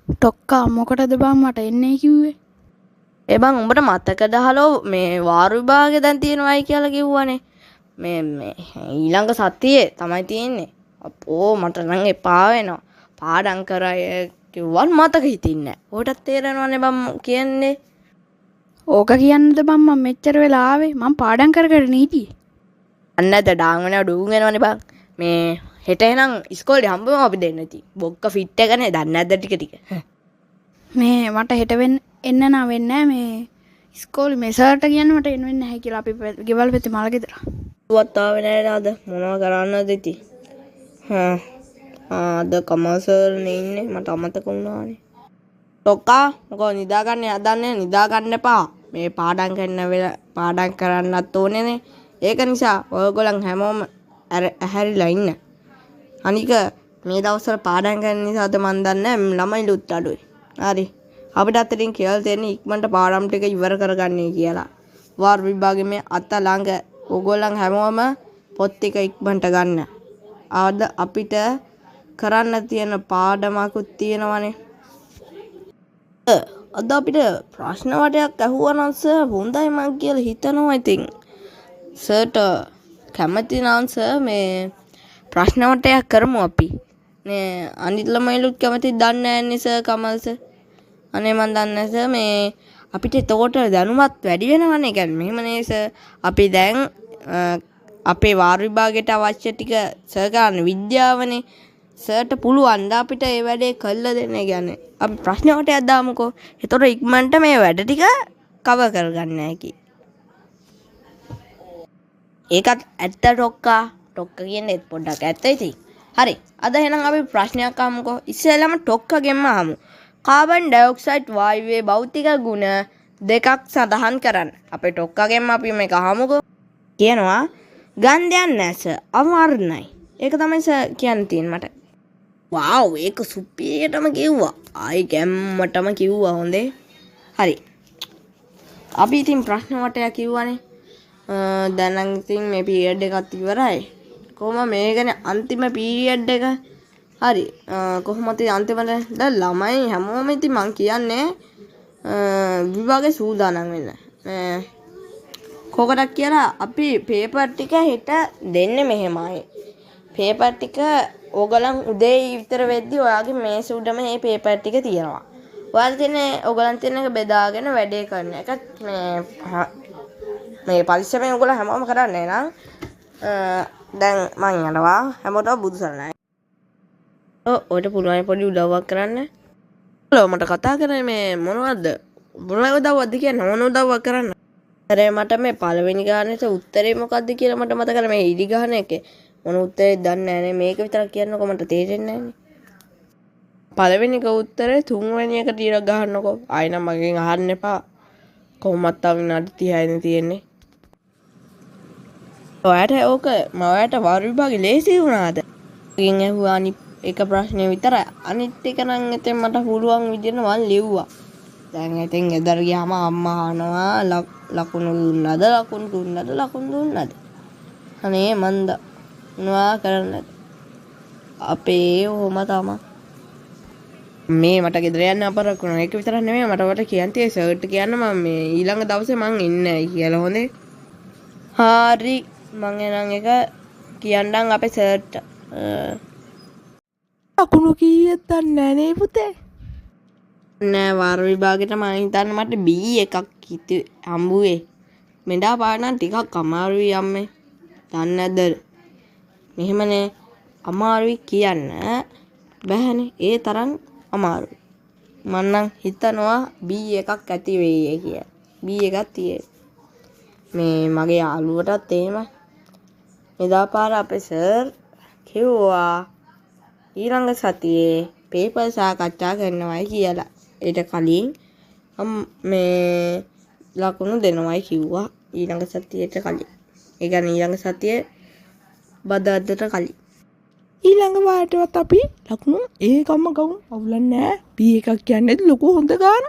ටොක්කා මොකටද බං මට එන්නේ කිව්වේ? ඒ බං උඹට මතකද හලෝ මේ වාරු විභාගේ දැන් තියෙනවායි කියලා කිව්වනේ. මේ ඊළඟ සතියේ තමයි තියෙන්නේ. අපෝ මට නම් එපා වෙනවා. පාඩම් කරය කිව්වන් මතක හිටින්නේ නැහැ. ඔයටත් තේරෙනවනේ බං කියන්නේ. ඕක කියන්නද බං මම මෙච්චර වෙලා ආවේ? මම පාඩම් කර හිටියේ. අන්නද ඩාන් වෙනවා ඩූන් වෙනවනේ බං. මේ හෙට එහෙනම් ඉස්කෝලේ හම්බෙමු අපි දෙන්න ඉතින්. බොක්ක ෆිට් එකනේ දන්නේ නැද්ද ටික ටික. මේ මට හෙට එන්න නා වෙන්නේ නැහැ මේ ඉස්කෝලේ මේ සර්ට කියන්න මට එන්න වෙන්නේ නැහැ කියලා අපි ගෙවල් පැත්තේ මල ගෙදර. දුවත් ආවේ නැහැ නේද? මොනව කරන්නද ඉතින්? අද කමර්සර්නේ ඉන්නේ මට අමතක වුණානේ. ටොක්කා මොකෝ නිදාගන්න හදන්නේ නිදාගන්න එපා. මේ පාඩම් කරන්නත් ඕනේනේ. ඒක නිසා ඔයගොල්ලන් හැමෝම ඇහැරිලා ඉන්න. අනික මේ දවස්වල පාඩම් කරන නිසාද මන් දන්නේ ළමයි ලුත් අඩුයි. හරි. අපිට අතටින් කියලා තියෙන්නේ ඉක්මනට පාඩම් ටික ඉවර කරගන්නයි කියලා. වාර විභාගේ මේ අත ළඟ ඔයගොල්ලන් හැමෝම පොත් ටික ඉක්මනට ගන්න. ආද අපිට කරන්න තියෙන පාඩමකුත් තියෙනවනේ. අද අපිට ප්‍රශ්න වටයක් අහුවා නම් සර් හොඳයි මං කියලා හිතනවා ඉතින්. සර්ට කැමති නම් සර් මේ ප්‍රශ්න වටයක් කරමු අපි. මේ අනිත් ළමයිලුත් කැමති දන්නේ නැන්නේ සර් කමල් සර්. අනේ මන් දන්නේ සර් මේ අපිට එතකොට දැනුමත් වැඩි වෙනවනේ. කියන්නේ මෙහෙමනේ සර් අපි දැන් අපේ වාර විභාගයට අවශ්‍ය ටික සර් ගන්න විද්‍යාවනේ. සර්ට පුළුවන් ද අපිට ඒ වැඩේ කළා දෙන්න කියන්නේ. අපි ප්‍රශ්න වටයක් දාමුකෝ. එතකොට ඉක්මනට මේ වැඩ ටික කවර් කරගන්න හැකි. ඒකත් ඇත්ත ටොක්කා. ටොක්ක කියන්නේ පොඩ්ඩක් ඇත්ත ඉතින්. හරි. අද එහෙනම් අපි ප්‍රශ්නයක් අහමුකෝ. ඉස්සෙල්ලාම ටොක්කගෙන්ම අහමු. කාබන් ඩයොක්සයිඩ් වායුවේ භෞතික ගුණ දෙකක් සඳහන් කරන්න. අපේ ටොක්කගෙන්ම අපි මේක අහමුකෝ. කියනවා ගන්ධයන් නැස අවර්ණයි. ඒක තමයි සර් කියන්න තියෙන්නේ මට. වාව් ඒක සුපිරියටම කිව්වා. ආයි ගැම්මටම කිව්වා හොඳේ. හරි. අපි ඉතින් ප්‍රශ්න වටයක් කිව්වනේ. දැන් නම් ඉතින් මේ පීරියඩ් එකත් ඉවරයි. කොහොම මේකනේ අන්තිම පීරියඩ් එක. හරි. කොහොමද අන්තිමට දැන් ළමයි හැමෝම ඉතින් මං කියන්නේ විභාගේ සූදානම් වෙන්න. කොකටක් කියලා අපි පේපර් ටික හෙට දෙන්නේ මෙහෙමයි. පේපර් ටික ඕගලන් උදේ විතර වෙද්දි ඔයාගේ මේස උඩම මේ පේපර් ටික තියෙනවා. ඔයාලා තියෙන්නේ ඕගලන් තියෙන එක බෙදාගෙන වැඩේ කරන එක. මේ පරිස්සමෙන් ඔයගොල්ලෝ හැමෝම කරන්නේ නං. දැන් මං යනවා හැමෝටම බුදු සරණයි. ඔයාලට පුළුවන් පොඩි උදව්වක් කරන්න. ඔයාලා මට කතා කරන්නේ මේ මොනවද? මොනවද උදව්වක්ද කියන්නේ මොන උදව්වක් කරන්න? අර මට මේ පළවෙනි ගානට උත්තරේ මොකද්ද කියලා මට මතක නැහැ. මේ ඉදි ගහන එකේ මොන උත්තරේ දන්නේ නැහැ නේ. මේක විතරක් කියන්නකො මට තේරෙන්නේ නැහැ නේ. පළවෙනි එක උත්තරේ තුන්වෙනි එකට ඊට ගහන්නකො. ආයෙ නම් මගෙන් අහන්න එපා. කොහොමත් තව විනාඩි 30යිනේ තියෙන්නේ. ඔයාට ඕක ඔයාට වාර විභාගේ ලේසි වුණාද? මගෙන් ඇහුවා අනිත් එක ප්‍රශ්නේ විතරයි. අනිත් එක නම් එතෙන් මට පුළුවන් විදිහට මම ලිව්වා. දැන් ඉතින් ගෙදර ගියාම අම්මා අහනවා ලකුණු දුන්නද? අනේ මන්ද මොනවා කරන්නද? අපේ ඔහොම තමයි. මේ මට ගෙදර යන්න අපරක් වුණා. ඒක විතරක් නෙමෙයි මට කියන්න තියෙයි සර්ට් කියන්න මම මේ ඊළඟ දවසේ මං එන්නේ කියලා හොඳේ. හරි මං එනං එක කියන්නම් අපේ සර්ට්. ලකුණු කීයක් දන්නේ නැහැ නේ පුතේ. නෑ වාර විභාගෙට මම හිතන්නේ මට B එකක් හම්බුවේ. මෙඩා පාඩම් ටිකක් අමාරුයි අම්මේ. දන්නේ නැද්ද? මෙහෙමනේ අමාරුයි කියන්න බෑනේ. ඒ තරම් අමාරුයි. මම නම් හිතනවා B එකක් ඇති වෙයි කියලා. B එකක් තියෙයි. මේ මගේ යාළුවටත් එහෙම මෙදා පාර අපේ සර් කිව්වා ඊළඟ සතියේ පේපර් සාකච්ඡා කරනවායි කියලා. ඊට කලින් මේ ලකුණු දෙනවායි කිව්වා ඊළඟ සතියේට කලින්. ඒ කියන්නේ ඊළඟ සතියේ බදාදට කලින්. ඊළඟ වාරයටවත් අපි ලකුණු ඒකම ගමු. අවුලක් නැහැ. B එකක් කියන්නේ ලොකු හොඳ ගාන.